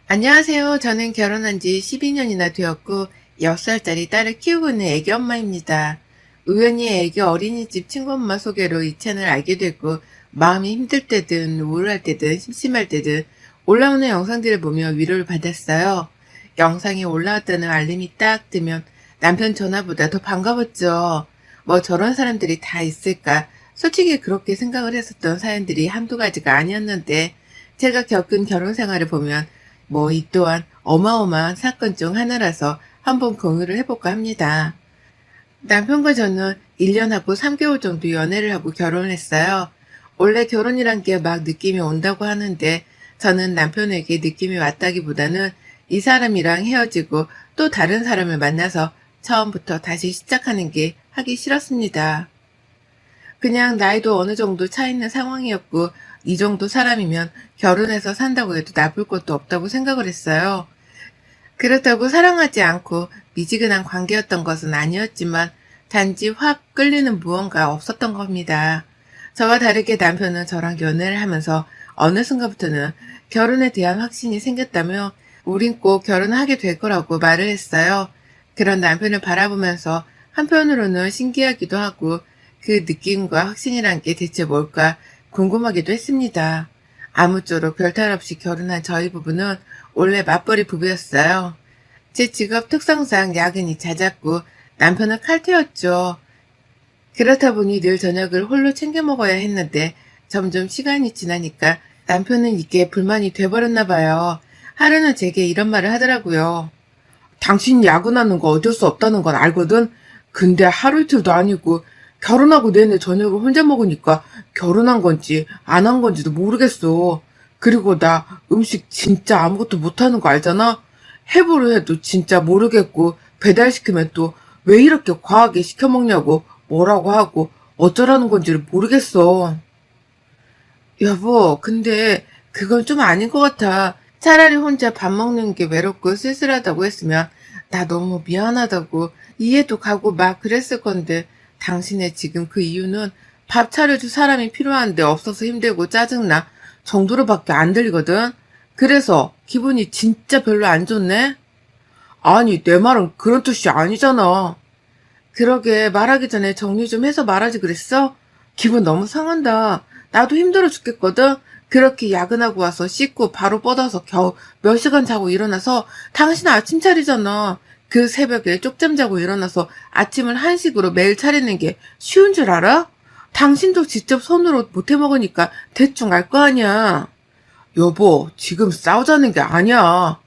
안녕하세요. 저는 결혼한 지 12년이나 되었고 6살짜리 딸을 키우고 있는 애기 엄마입니다. 우연히 애기 어린이집 친구 엄마 소개로 이 채널 알게 됐고 마음이 힘들 때든 우울할 때든 심심할 때든 올라오는 영상들을 보며 위로를 받았어요. 영상이 올라왔다는 알림이 딱 뜨면 남편 전화보다 더 반가웠죠. 뭐 저런 사람들이 다 있을까? 솔직히 그렇게 생각을 했었던 사연들이 한두 가지가 아니었는데 제가 겪은 결혼 생활을 보면 이 또한 어마어마한 사건 중 하나라서 한번 공유를 해볼까 합니다. 남편과 저는 1년하고 3개월 정도 연애를 하고 결혼을 했어요. 원래 결혼이란 게 막 느낌이 온다고 하는데 저는 남편에게 느낌이 왔다기보다는 이 사람이랑 헤어지고 또 다른 사람을 만나서 처음부터 다시 시작하는 게 하기 싫었습니다. 그냥 나이도 어느 정도 차 있는 상황이었고 이 정도 사람이면 결혼해서 산다고 해도 나쁠 것도 없다고 생각을 했어요. 그렇다고 사랑하지 않고 미지근한 관계였던 것은 아니었지만 단지 확 끌리는 무언가 없었던 겁니다. 저와 다르게 남편은 저랑 연애를 하면서 어느 순간부터는 결혼에 대한 확신이 생겼다며 우린 꼭 결혼하게 될 거라고 말을 했어요. 그런 남편을 바라보면서 한편으로는 신기하기도 하고 그 느낌과 확신이란 게 대체 뭘까 궁금하기도 했습니다. 아무쪼록 별탈 없이 결혼한 저희 부부는 원래 맞벌이 부부였어요. 제 직업 특성상 야근이 잦았고 남편은 칼퇴였죠. 그렇다 보니 늘 저녁을 홀로 챙겨 먹어야 했는데 점점 시간이 지나니까 남편은 이게 불만이 돼버렸나 봐요. 하루는 제게 이런 말을 하더라고요. 당신이 야근하는 거 어쩔 수 없다는 건 알거든? 근데 하루 이틀도 아니고 결혼하고 내내 저녁을 혼자 먹으니까 결혼한 건지 안 한 건지도 모르겠어. 그리고 나 음식 진짜 아무것도 못하는 거 알잖아? 해보려 해도 진짜 모르겠고 배달시키면 또 왜 이렇게 과하게 시켜 먹냐고 뭐라고 하고 어쩌라는 건지를 모르겠어. 여보, 근데 그건 좀 아닌 것 같아. 차라리 혼자 밥 먹는 게 외롭고 쓸쓸하다고 했으면 나 너무 미안하다고 이해도 가고 막 그랬을 건데 당신의 지금 그 이유는 밥 차려줄 사람이 필요한데 없어서 힘들고 짜증나 정도로밖에 안 들리거든. 그래서 기분이 진짜 별로 안 좋네? 아니, 내 말은 그런 뜻이 아니잖아. 그러게 말하기 전에 정리 좀 해서 말하지 그랬어? 기분 너무 상한다. 나도 힘들어 죽겠거든? 그렇게 야근하고 와서 씻고 바로 뻗어서 겨우 몇 시간 자고 일어나서 당신 아침 차리잖아. 그 새벽에 쪽잠 자고 일어나서 아침을 한식으로 매일 차리는 게 쉬운 줄 알아? 당신도 직접 손으로 못해 먹으니까 대충 알 거 아니야. 여보, 지금 싸우자는 게 아니야.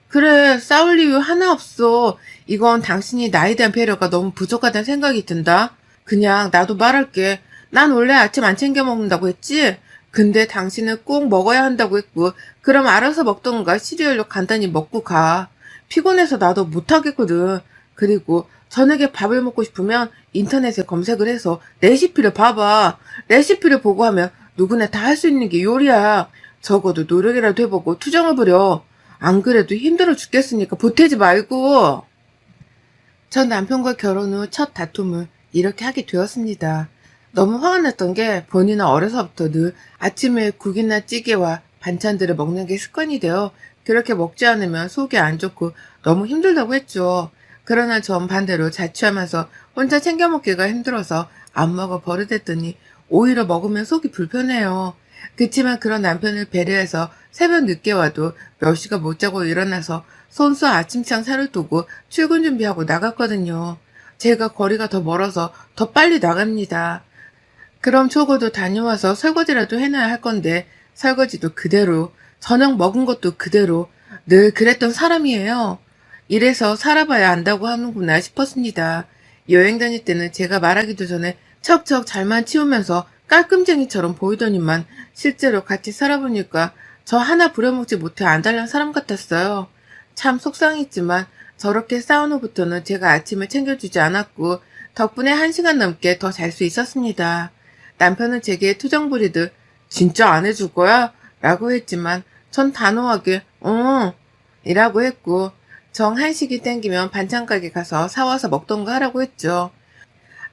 그래, 싸울 이유 하나 없어. 이건 당신이 나에 대한 배려가 너무 부족하다는 생각이 든다. 그냥 나도 말할게. 난 원래 아침 안 챙겨 먹는다고 했지? 근데 당신은 꼭 먹어야 한다고 했고, 그럼 알아서 먹던가 시리얼로 간단히 먹고 가. 피곤해서 나도 못하겠거든. 그리고 저녁에 밥을 먹고 싶으면 인터넷에 검색을 해서 레시피를 봐봐. 레시피를 보고 하면 누구나 다 할 수 있는 게 요리야. 적어도 노력이라도 해보고 투정을 부려. 안 그래도 힘들어 죽겠으니까 보태지 말고. 전 남편과 결혼 후 첫 다툼을 이렇게 하게 되었습니다. 너무 화가 났던 게 본인은 어려서부터 늘 아침에 국이나 찌개와 반찬들을 먹는 게 습관이 되어 그렇게 먹지 않으면 속이 안 좋고 너무 힘들다고 했죠. 그러나 전 반대로 자취하면서 혼자 챙겨 먹기가 힘들어서 안 먹어 버릇했더니 오히려 먹으면 속이 불편해요. 그치만 그런 남편을 배려해서 새벽 늦게 와도 몇 시간 못 자고 일어나서 손수 아침상 차를 두고 출근 준비하고 나갔거든요. 제가 거리가 더 멀어서 더 빨리 나갑니다. 그럼 적어도 다녀와서 설거지라도 해놔야 할 건데 설거지도 그대로, 저녁 먹은 것도 그대로 늘 그랬던 사람이에요. 이래서 살아봐야 안다고 하는구나 싶었습니다. 여행 다닐 때는 제가 말하기도 전에 척척 잘만 치우면서 깔끔쟁이처럼 보이더니만 실제로 같이 살아보니까 저 하나 부려먹지 못해 안달난 사람 같았어요. 참 속상했지만 저렇게 싸운 후부터는 제가 아침을 챙겨주지 않았고 덕분에 1시간 넘게 더 잘 수 있었습니다. 남편은 제게 투정 부리듯 진짜 안 해줄 거야? 라고 했지만 전 단호하게 응 이라고 했고 정 한식이 땡기면 반찬 가게 가서 사와서 먹던가 하라고 했죠.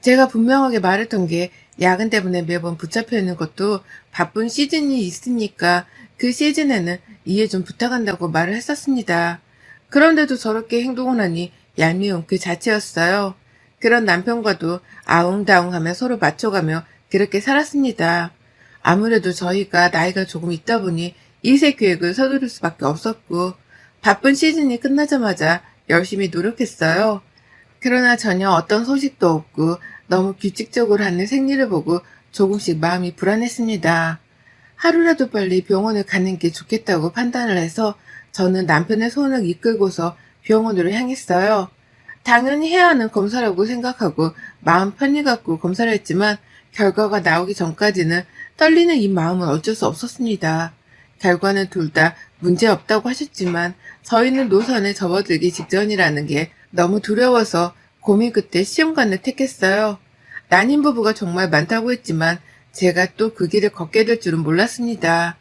제가 분명하게 말했던 게 야근 때문에 매번 붙잡혀 있는 것도 바쁜 시즌이 있으니까 그 시즌에는 이해 좀 부탁한다고 말을 했었습니다. 그런데도 저렇게 행동을 하니 얄미운 그 자체였어요. 그런 남편과도 아웅다웅하며 서로 맞춰가며 그렇게 살았습니다. 아무래도 저희가 나이가 조금 있다 보니 이세 계획을 서두를 수밖에 없었고 바쁜 시즌이 끝나자마자 열심히 노력했어요. 그러나 전혀 어떤 소식도 없고 너무 규칙적으로 하는 생리를 보고 조금씩 마음이 불안했습니다. 하루라도 빨리 병원을 가는 게 좋겠다고 판단을 해서 저는 남편의 손을 이끌고서 병원으로 향했어요. 당연히 해야 하는 검사라고 생각하고 마음 편히 갖고 검사를 했지만 결과가 나오기 전까지는 떨리는 이 마음은 어쩔 수 없었습니다. 결과는 둘 다 문제없다고 하셨지만 저희는 노선에 접어들기 직전이라는 게 너무 두려워서 고민 끝에 시험관을 택했어요. 난임 부부가 정말 많다고 했지만 제가 또 그 길을 걷게 될 줄은 몰랐습니다.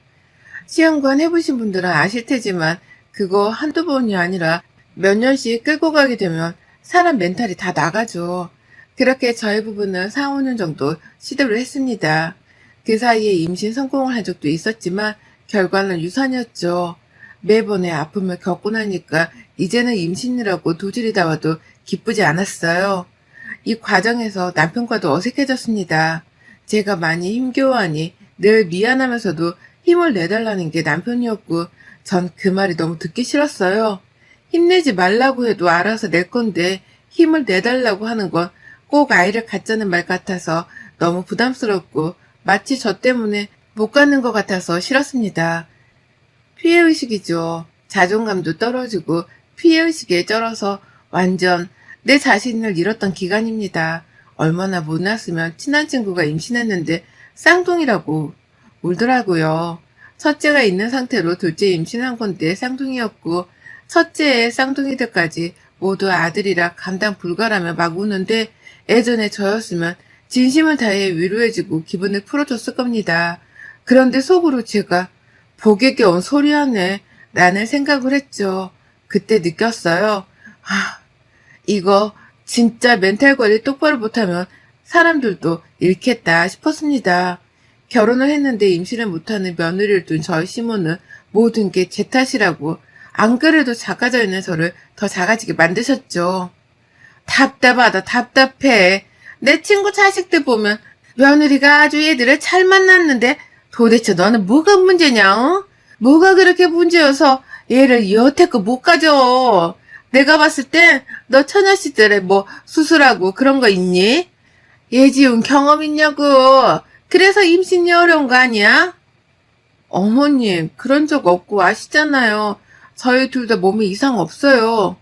시험관 해보신 분들은 아실 테지만 그거 한두 번이 아니라 몇 년씩 끌고 가게 되면 사람 멘탈이 다 나가죠. 그렇게 저희 부부는 4, 5년 정도 시도를 했습니다. 그 사이에 임신 성공을 한 적도 있었지만 결과는 유산이었죠. 매번의 아픔을 겪고 나니까 이제는 임신이라고 도질이 나와도 기쁘지 않았어요. 이 과정에서 남편과도 어색해졌습니다. 제가 많이 힘겨워하니 늘 미안하면서도 힘을 내달라는 게 남편이었고 전 그 말이 너무 듣기 싫었어요. 힘내지 말라고 해도 알아서 낼 건데 힘을 내달라고 하는 건 꼭 아이를 갖자는 말 같아서 너무 부담스럽고 마치 저 때문에 못 갖는 것 같아서 싫었습니다. 피해의식이죠. 자존감도 떨어지고 피해의식에 쩔어서 완전 내 자신을 잃었던 기간입니다. 얼마나 못났으면 친한 친구가 임신했는데 쌍둥이라고 울더라고요. 첫째가 있는 상태로 둘째 임신한 건데 쌍둥이였고 첫째의 쌍둥이들까지 모두 아들이라 감당 불가라며 막 우는데 예전에 저였으면 진심을 다해 위로해주고 기분을 풀어줬을 겁니다. 그런데 속으로 제가 복에 겨운 소리하네 라는 생각을 했죠. 그때 느꼈어요. 이거 진짜 멘탈 관리 똑바로 못하면 사람들도 잃겠다 싶었습니다. 결혼을 했는데 임신을 못하는 며느리를 둔 저희 시모는 모든 게 제 탓이라고 안 그래도 작아져 있는 저를 더 작아지게 만드셨죠. 답답하다 답답해. 내 친구 자식들 보면 며느리가 아주 얘들을 잘 만났는데 도대체 너는 뭐가 문제냐? 어? 뭐가 그렇게 문제여서 얘를 여태껏 못 가져? 내가 봤을 땐 너 처녀씨들에 뭐 수술하고 그런 거 있니? 예지운 경험 있냐고. 그래서 임신이 어려운 거 아니야? 어머님 그런 적 없고 아시잖아요. 저희 둘 다 몸에 이상 없어요.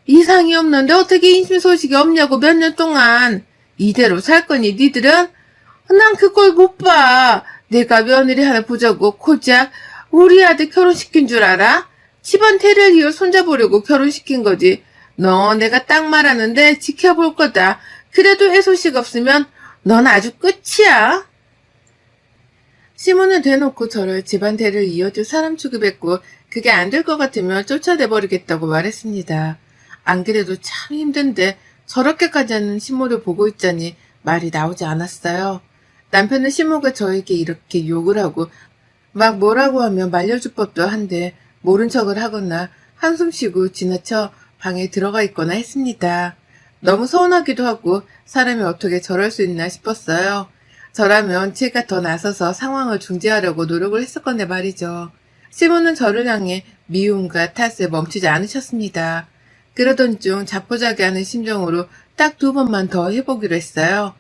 이상이 없는데 어떻게 임신 소식이 없냐고 몇 년 동안. 이대로 살 거니 니들은? 난 그걸 못 봐. 내가 며느리 하나 보자고 고작 우리 아들 결혼시킨 줄 알아? 집안 대를 이어 손잡으려고 결혼시킨 거지. 너 내가 딱 말하는데 지켜볼 거다. 그래도 애소식 없으면 넌 아주 끝이야. 시몬은 대놓고 저를 집안 대를 이어줄 사람 취급했고 그게 안 될 것 같으면 쫓아내버리겠다고 말했습니다. 안 그래도 참 힘든데 저렇게까지 하는 시모를 보고 있자니 말이 나오지 않았어요. 남편은 시모가 저에게 이렇게 욕을 하고 막 뭐라고 하면 말려줄 법도 한데 모른 척을 하거나 한숨 쉬고 지나쳐 방에 들어가 있거나 했습니다. 너무 서운하기도 하고 사람이 어떻게 저럴 수 있나 싶었어요. 저라면 제가 더 나서서 상황을 중재하려고 노력을 했을 건데 말이죠. 시몬은 저를 향해 미움과 탓에 멈추지 않으셨습니다. 그러던 중 자포자기하는 심정으로 딱 2번만 더 해보기로 했어요.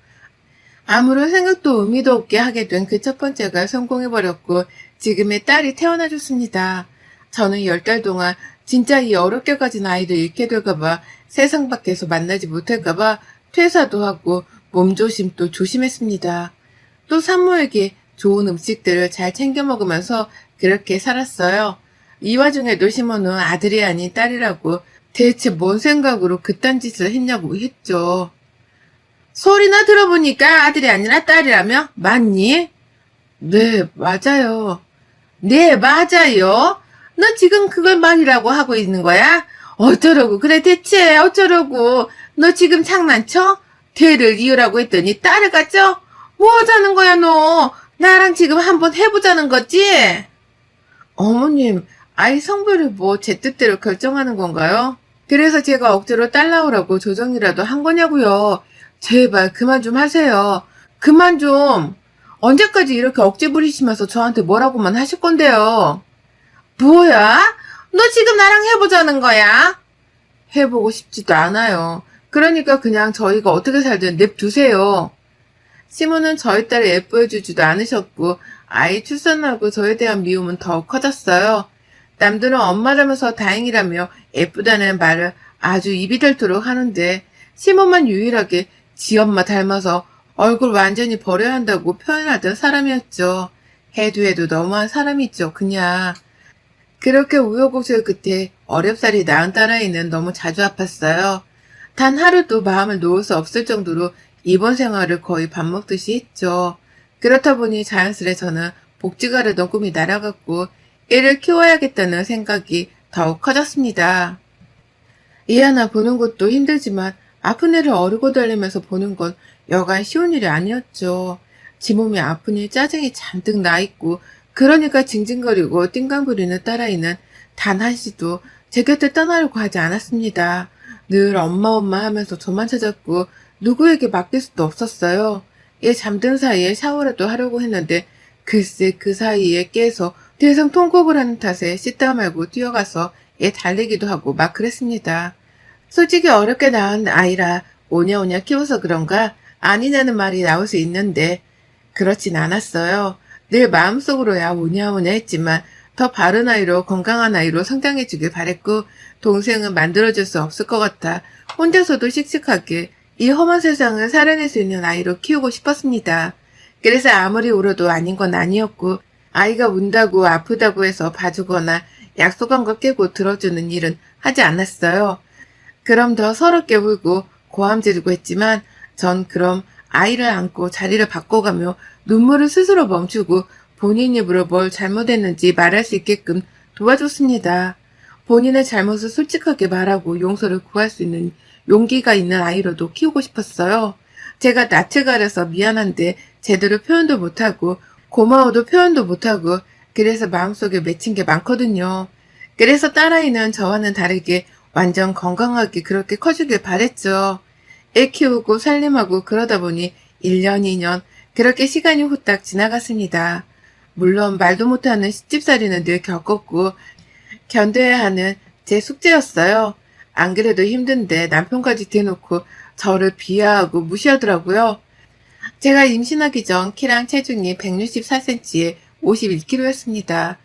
아무런 생각도 의미도 없게 하게 된 그 첫 번째가 성공해버렸고 지금의 딸이 태어나줬습니다. 저는 10달 동안 진짜 이 어렵게 가진 아이를 잃게 될까봐 세상 밖에서 만나지 못할까봐 퇴사도 하고 몸조심도 조심했습니다. 또 산모에게 좋은 음식들을 잘 챙겨 먹으면서 그렇게 살았어요. 이 와중에도 시모는 아들이 아닌 딸이라고 대체 뭔 생각으로 그딴 짓을 했냐고 했죠. 소리나 들어보니까 아들이 아니라 딸이라며? 맞니? 네, 맞아요. 네, 맞아요. 너 지금 그걸 말이라고 하고 있는 거야? 어쩌라고 그래 대체 어쩌라고. 너 지금 장난쳐? 대를 이으라고 했더니 딸을 갖죠? 뭐 하자는 거야 너? 나랑 지금 한번 해보자는 거지? 어머님, 아이 성별을 뭐 제 뜻대로 결정하는 건가요? 그래서 제가 억지로 딸 낳으라고 조정이라도 한 거냐고요. 제발 그만 좀 하세요. 그만 좀. 언제까지 이렇게 억지 부리시면서 저한테 뭐라고만 하실 건데요. 뭐야? 너 지금 나랑 해보자는 거야? 해보고 싶지도 않아요. 그러니까 그냥 저희가 어떻게 살든 냅두세요. 시모는 저희 딸을 예뻐해주지도 않으셨고 아이 출산하고 저에 대한 미움은 더욱 커졌어요. 남들은 엄마라면서 다행이라며 예쁘다는 말을 아주 입이 닳도록 하는데 시모만 유일하게 지 엄마 닮아서 얼굴 완전히 버려야 한다고 표현하던 사람이었죠. 해도 너무한 사람이죠, 그냥. 그렇게 우여곡절 끝에 어렵사리 낳은 딸아이는 너무 자주 아팠어요. 단 하루도 마음을 놓을 수 없을 정도로 입원 생활을 거의 밥 먹듯이 했죠. 그렇다 보니 자연스레 저는 복지가르던 꿈이 날아갔고 애를 키워야겠다는 생각이 더욱 커졌습니다. 애 하나 보는 것도 힘들지만 아픈 애를 어르고 달리면서 보는 건 여간 쉬운 일이 아니었죠. 지 몸이 아프니 짜증이 잔뜩 나있고 그러니까 징징거리고 띵강부리는 딸아이는 단 한시도 제 곁을 떠나려고 하지 않았습니다. 늘 엄마 하면서 저만 찾았고 누구에게 맡길 수도 없었어요. 얘 잠든 사이에 샤워라도 하려고 했는데 글쎄 그 사이에 깨서 대성 통곡을 하는 탓에 씻다 말고 뛰어가서 얘 달래기도 하고 막 그랬습니다. 솔직히 어렵게 낳은 아이라 오냐오냐 키워서 그런가 아니냐는 말이 나올 수 있는데 그렇진 않았어요. 늘 마음속으로야 오냐오냐 했지만 더 바른 아이로 건강한 아이로 성장해주길 바랬고 동생은 만들어줄 수 없을 것 같아 혼자서도 씩씩하게 이 험한 세상을 살아낼 수 있는 아이로 키우고 싶었습니다. 그래서 아무리 울어도 아닌 건 아니었고 아이가 운다고 아프다고 해서 봐주거나 약속한 거 깨고 들어주는 일은 하지 않았어요. 그럼 더 서럽게 울고 고함 지르고 했지만 전 그럼 아이를 안고 자리를 바꿔가며 눈물을 스스로 멈추고 본인 입으로 뭘 잘못했는지 말할 수 있게끔 도와줬습니다. 본인의 잘못을 솔직하게 말하고 용서를 구할 수 있는 용기가 있는 아이로도 키우고 싶었어요. 제가 낯을 가려서 미안한데 제대로 표현도 못하고 고마워도 표현도 못하고 그래서 마음속에 맺힌 게 많거든요. 그래서 딸아이는 저와는 다르게 완전 건강하게 그렇게 커주길 바랬죠. 애 키우고 살림하고 그러다 보니 1년, 2년 그렇게 시간이 후딱 지나갔습니다. 물론 말도 못하는 시집살이는 늘 겪었고 견뎌야 하는 제 숙제였어요. 안 그래도 힘든데 남편까지 대놓고 저를 비하하고 무시하더라고요. 제가 임신하기 전 키랑 체중이 164cm에 51kg였습니다.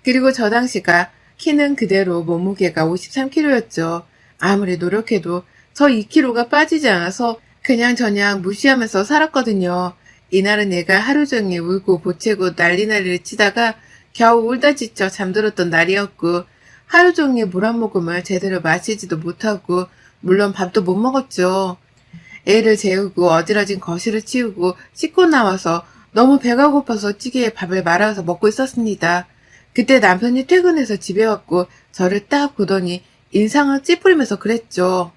그리고 저 당시가 키는 그대로 몸무게가 53kg였죠. 아무리 노력해도 저 2kg가 빠지지 않아서 그냥저냥 무시하면서 살았거든요. 이날은 애가 하루 종일 울고 보채고 난리를 치다가 겨우 울다 지쳐 잠들었던 날이었고 하루 종일 물 한 모금을 제대로 마시지도 못하고 물론 밥도 못 먹었죠. 애를 재우고 어지러진 거실을 치우고 씻고 나와서 너무 배가 고파서 찌개에 밥을 말아서 먹고 있었습니다. 그때 남편이 퇴근해서 집에 왔고 저를 딱 보더니 인상을 찌푸리면서 그랬죠.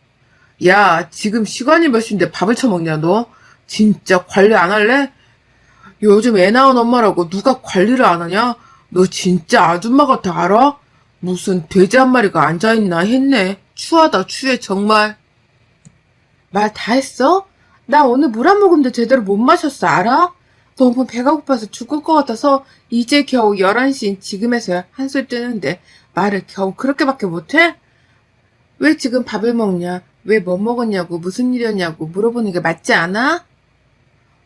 야, 지금 시간이 몇 시인데 밥을 처먹냐 너? 진짜 관리 안 할래? 요즘 애 낳은 엄마라고 누가 관리를 안 하냐? 너 진짜 아줌마 같아 알아? 무슨 돼지 한 마리가 앉아있나 했네. 추하다 추해 정말. 말 다 했어? 나 오늘 물 한 모금도 제대로 못 마셨어 알아? 너무 배가 고파서 죽을 것 같아서 이제 겨우 11시인 지금에서야 한술 뜨는데 말을 겨우 그렇게밖에 못해? 왜 지금 밥을 먹냐? 왜 뭐 먹었냐고 무슨 일이었냐고 물어보는 게 맞지 않아?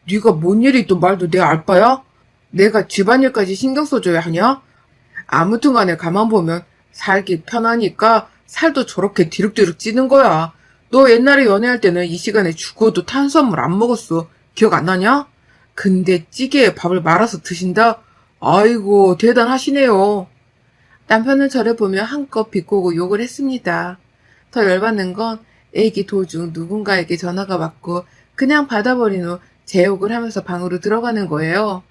네가 뭔 일이 있던 말도 내 알바야? 내가 집안일까지 신경 써줘야 하냐? 아무튼 간에 가만 보면 살기 편하니까 살도 저렇게 디룩디룩 찌는 거야. 너 옛날에 연애할 때는 이 시간에 죽어도 탄수화물 안 먹었어. 기억 안 나냐? 근데 찌개에 밥을 말아서 드신다? 아이고 대단하시네요. 남편은 저를 보며 한껏 비꼬고 욕을 했습니다. 더 열받는 건 애기 도중 누군가에게 전화가 왔고 그냥 받아버린 후 제 욕을 하면서 방으로 들어가는 거예요.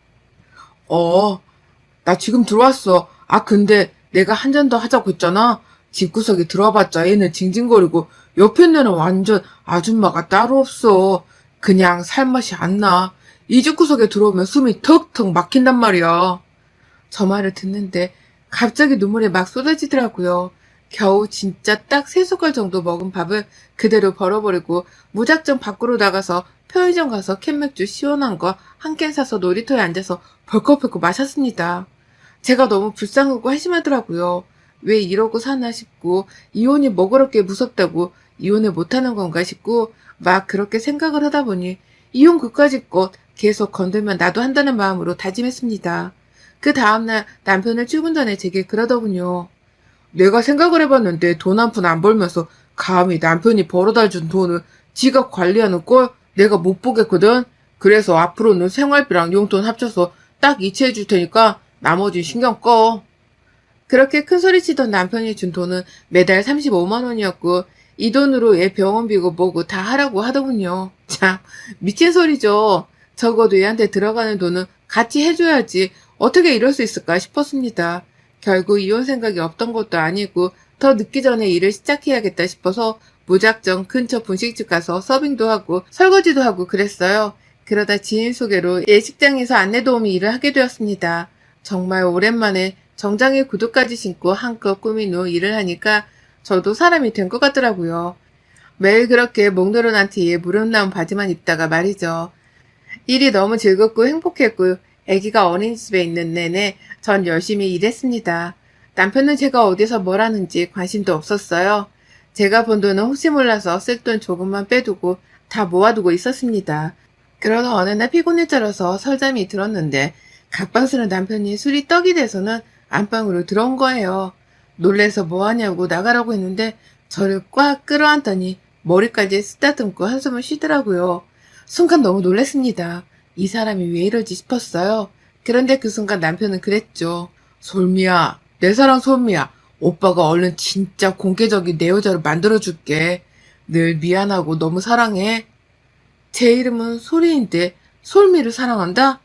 나 지금 들어왔어. 아 근데 내가 한 잔 더 하자고 했잖아. 집구석에 들어와봤자 애는 징징거리고 옆에 있는 애는 완전 아줌마가 따로 없어. 그냥 살맛이 안 나. 이 집구석에 들어오면 숨이 턱턱 막힌단 말이야. 저 말을 듣는데 갑자기 눈물이 막 쏟아지더라고요. 겨우 진짜 딱 3숟갈 정도 먹은 밥을 그대로 벌어버리고 무작정 밖으로 나가서 편의점 가서 캔맥주 시원한 거 한 캔 사서 놀이터에 앉아서 벌컥벌컥 마셨습니다. 제가 너무 불쌍하고 한심하더라고요. 왜 이러고 사나 싶고 이혼이 뭐 그렇게 무섭다고 이혼을 못하는 건가 싶고 막 그렇게 생각을 하다 보니 이혼 그까짓 것 계속 건들면 나도 한다는 마음으로 다짐했습니다. 그 다음날 남편을 출근 전에 제게 그러더군요. 내가 생각을 해봤는데 돈 한 푼 안 벌면서 감히 남편이 벌어다 준 돈을 지가 관리하는 꼴 내가 못 보겠거든. 그래서 앞으로는 생활비랑 용돈 합쳐서 딱 이체해 줄 테니까 나머지 신경 꺼. 그렇게 큰 소리 치던 남편이 준 돈은 매달 35만 원이었고 이 돈으로 애 병원비고 뭐고 다 하라고 하더군요. 참 미친 소리죠. 적어도 얘한테 들어가는 돈은 같이 해줘야지 어떻게 이럴 수 있을까 싶었습니다. 결국 이혼 생각이 없던 것도 아니고 더 늦기 전에 일을 시작해야겠다 싶어서 무작정 근처 분식집 가서 서빙도 하고 설거지도 하고 그랬어요. 그러다 지인 소개로 예식장에서 안내도우미 일을 하게 되었습니다. 정말 오랜만에 정장에 구두까지 신고 한껏 꾸민 후 일을 하니까 저도 사람이 된 것 같더라고요. 매일 그렇게 목 늘어난 티에 무릎 나온 바지만 입다가 말이죠. 일이 너무 즐겁고 행복했고 아기가 어린이집에 있는 내내 전 열심히 일했습니다. 남편은 제가 어디서 뭘 하는지 관심도 없었어요. 제가 번 돈은 혹시 몰라서 쓸 돈 조금만 빼두고 다 모아두고 있었습니다. 그러다 어느 날 피곤에 쩔어서 설잠이 들었는데 각방스런 남편이 술이 떡이 돼서는 안방으로 들어온 거예요. 놀래서 뭐하냐고 나가라고 했는데 저를 꽉 끌어안더니 머리까지 쓰다듬고 한숨을 쉬더라고요. 순간 너무 놀랐습니다. 이 사람이 왜 이러지 싶었어요. 그런데 그 순간 남편은 그랬죠. 솔미야, 내 사랑 솔미야. 오빠가 얼른 진짜 공개적인 내 여자로 만들어줄게. 늘 미안하고 너무 사랑해. 제 이름은 소리인데 솔미를 사랑한다?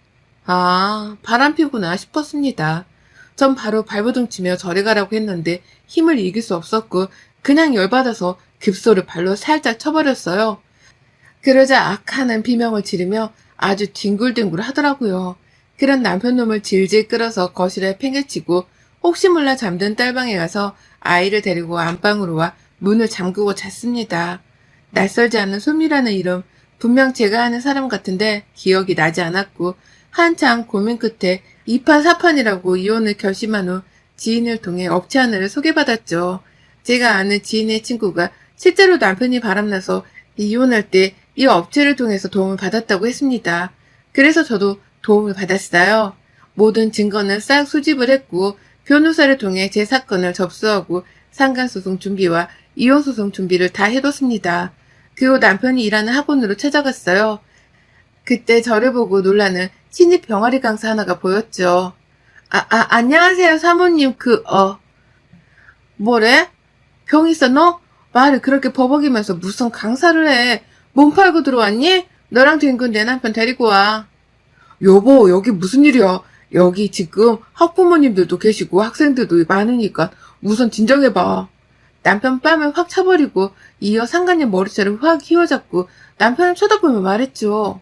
아, 바람피구나 싶었습니다. 전 바로 발버둥 치며 저리 가라고 했는데 힘을 이길 수 없었고 그냥 열받아서 급소를 발로 살짝 쳐버렸어요. 그러자 악하는 비명을 지르며 아주 뒹굴뒹굴 하더라고요. 그런 남편 놈을 질질 끌어서 거실에 팽개치고 혹시 몰라 잠든 딸방에 가서 아이를 데리고 안방으로 와 문을 잠그고 잤습니다. 낯설지 않은 소미라는 이름, 분명 제가 아는 사람 같은데 기억이 나지 않았고 한창 고민 끝에 2판 4판이라고 이혼을 결심한 후 지인을 통해 업체 하나를 소개받았죠. 제가 아는 지인의 친구가 실제로 남편이 바람나서 이혼할 때 이 업체를 통해서 도움을 받았다고 했습니다. 그래서 저도 도움을 받았어요. 모든 증거는 싹 수집을 했고 변호사를 통해 제 사건을 접수하고 상간소송 준비와 이혼소송 준비를 다 해뒀습니다. 그 후 남편이 일하는 학원으로 찾아갔어요. 그때 저를 보고 놀라는 신입 병아리 강사 하나가 보였죠. 안녕하세요 사모님 뭐래? 병 있어 너? 말을 그렇게 버벅이면서 무슨 강사를 해. 몸 팔고 들어왔니? 너랑 뒹군 내 남편 데리고 와. 여보 여기 무슨 일이야? 여기 지금 학부모님들도 계시고 학생들도 많으니까 우선 진정해봐. 남편 뺨을 확 차버리고 이어 상간님 머리채를 확 휘어잡고 남편을 쳐다보며 말했죠.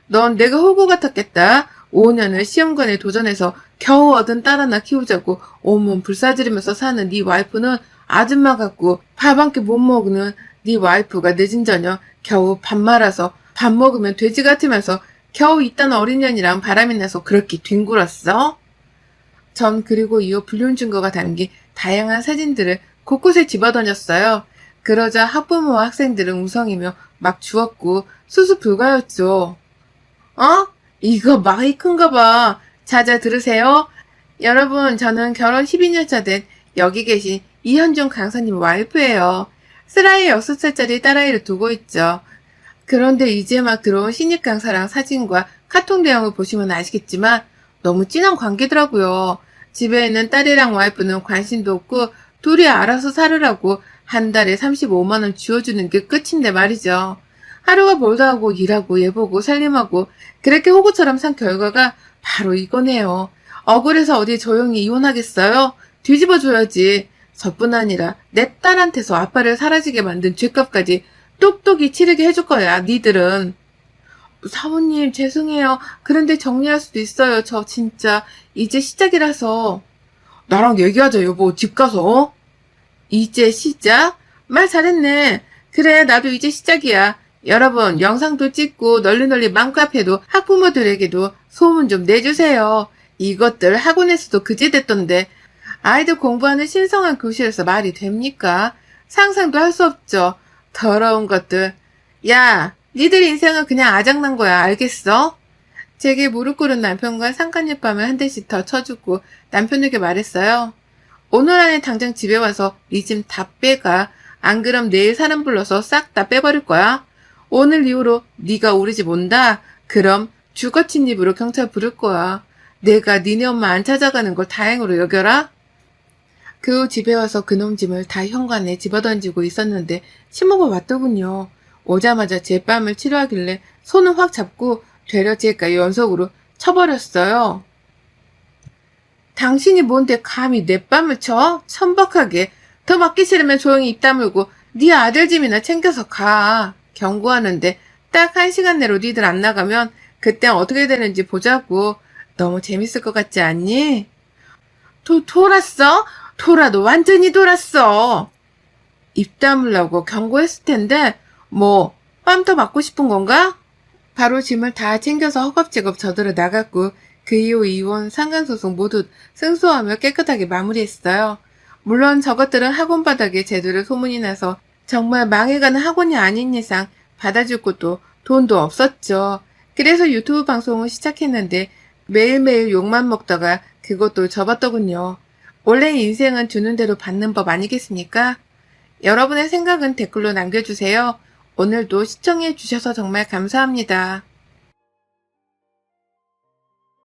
넌 내가 호구 같았겠다. 5년을 시험관에 도전해서 겨우 얻은 딸 하나 키우자고 온몸 불사지르면서 사는 네 와이프는 아줌마 같고 밥 한 끼 못 먹는 네 와이프가 늦은 저녁 겨우 밥 말아서 밥 먹으면 돼지 같으면서 겨우 이딴 어린 년이랑 바람이 나서 그렇게 뒹굴었어? 전 그리고 이후 불륜 증거가 담긴 다양한 사진들을 곳곳에 집어던졌어요. 그러자 학부모와 학생들은 웅성이며 막 주웠고 수습 불가였죠. 이거 마이크인가 봐. 자자 들으세요. 여러분 저는 결혼 12년차 된 여기 계신 이현중 강사님 와이프예요. 슬라이에 6살짜리 딸아이를 두고 있죠. 그런데 이제 막 들어온 신입 강사랑 사진과 카톡 내용을 보시면 아시겠지만 너무 진한 관계더라고요. 집에 있는 딸이랑 와이프는 관심도 없고 둘이 알아서 살으라고 한 달에 35만 원 쥐어주는 게 끝인데 말이죠. 하루가 멀다 하고 일하고 예보고 살림하고 그렇게 호구처럼 산 결과가 바로 이거네요. 억울해서 어디 조용히 이혼하겠어요? 뒤집어줘야지. 저뿐 아니라 내 딸한테서 아빠를 사라지게 만든 죗값까지 똑똑히 치르게 해줄 거야, 니들은. 사모님 죄송해요. 그런데 정리할 수도 있어요. 저 진짜 이제 시작이라서. 나랑 얘기하자, 여보. 집 가서, 어? 이제 시작? 말 잘했네. 그래, 나도 이제 시작이야. 여러분, 영상도 찍고 널리 맘카페도 학부모들에게도 소문 좀 내주세요. 이것들 학원에서도 그지됐던데 아이들 공부하는 신성한 교실에서 말이 됩니까? 상상도 할 수 없죠. 더러운 것들. 야, 니들 인생은 그냥 아작난 거야. 알겠어? 제게 무릎 꿇은 남편과 상간잎밤을 한 대씩 더 쳐주고 남편에게 말했어요. 오늘 안에 당장 집에 와서 니 짐 다 빼가. 안 그럼 내일 사람 불러서 싹 다 빼버릴 거야. 오늘 이후로 네가 우리 집 온다. 그럼 주거친 입으로 경찰 부를 거야. 내가 니네 엄마 안 찾아가는 걸 다행으로 여겨라. 그 후 집에 와서 그놈 짐을 다 현관에 집어던지고 있었는데 시모가 왔더군요. 오자마자 제 뺨을 치료하길래 손을 확 잡고 되려 제가 연속으로 쳐버렸어요. 당신이 뭔데 감히 내 뺨을 쳐? 천박하게. 더 맞기 싫으면 조용히 입 다물고 네 아들 짐이나 챙겨서 가. 경고하는데 딱 1시간 내로 니들 안 나가면 그땐 어떻게 되는지 보자고. 너무 재밌을 것 같지 않니? 돌았어? 돌아도 완전히 돌았어. 입 다물라고 경고했을 텐데 뭐 뺨 더 맞고 싶은 건가? 바로 짐을 다 챙겨서 허겁지겁 저들어 나갔고 그 이후 이혼, 상간소송 모두 승소하며 깨끗하게 마무리했어요. 물론 저것들은 학원 바닥에 제대로 소문이 나서 정말 망해가는 학원이 아닌 이상 받아줄 곳도 돈도 없었죠. 그래서 유튜브 방송을 시작했는데 매일매일 욕만 먹다가 그것도 접었더군요. 원래 인생은 주는 대로 받는 법 아니겠습니까? 여러분의 생각은 댓글로 남겨주세요. 오늘도 시청해주셔서 정말 감사합니다.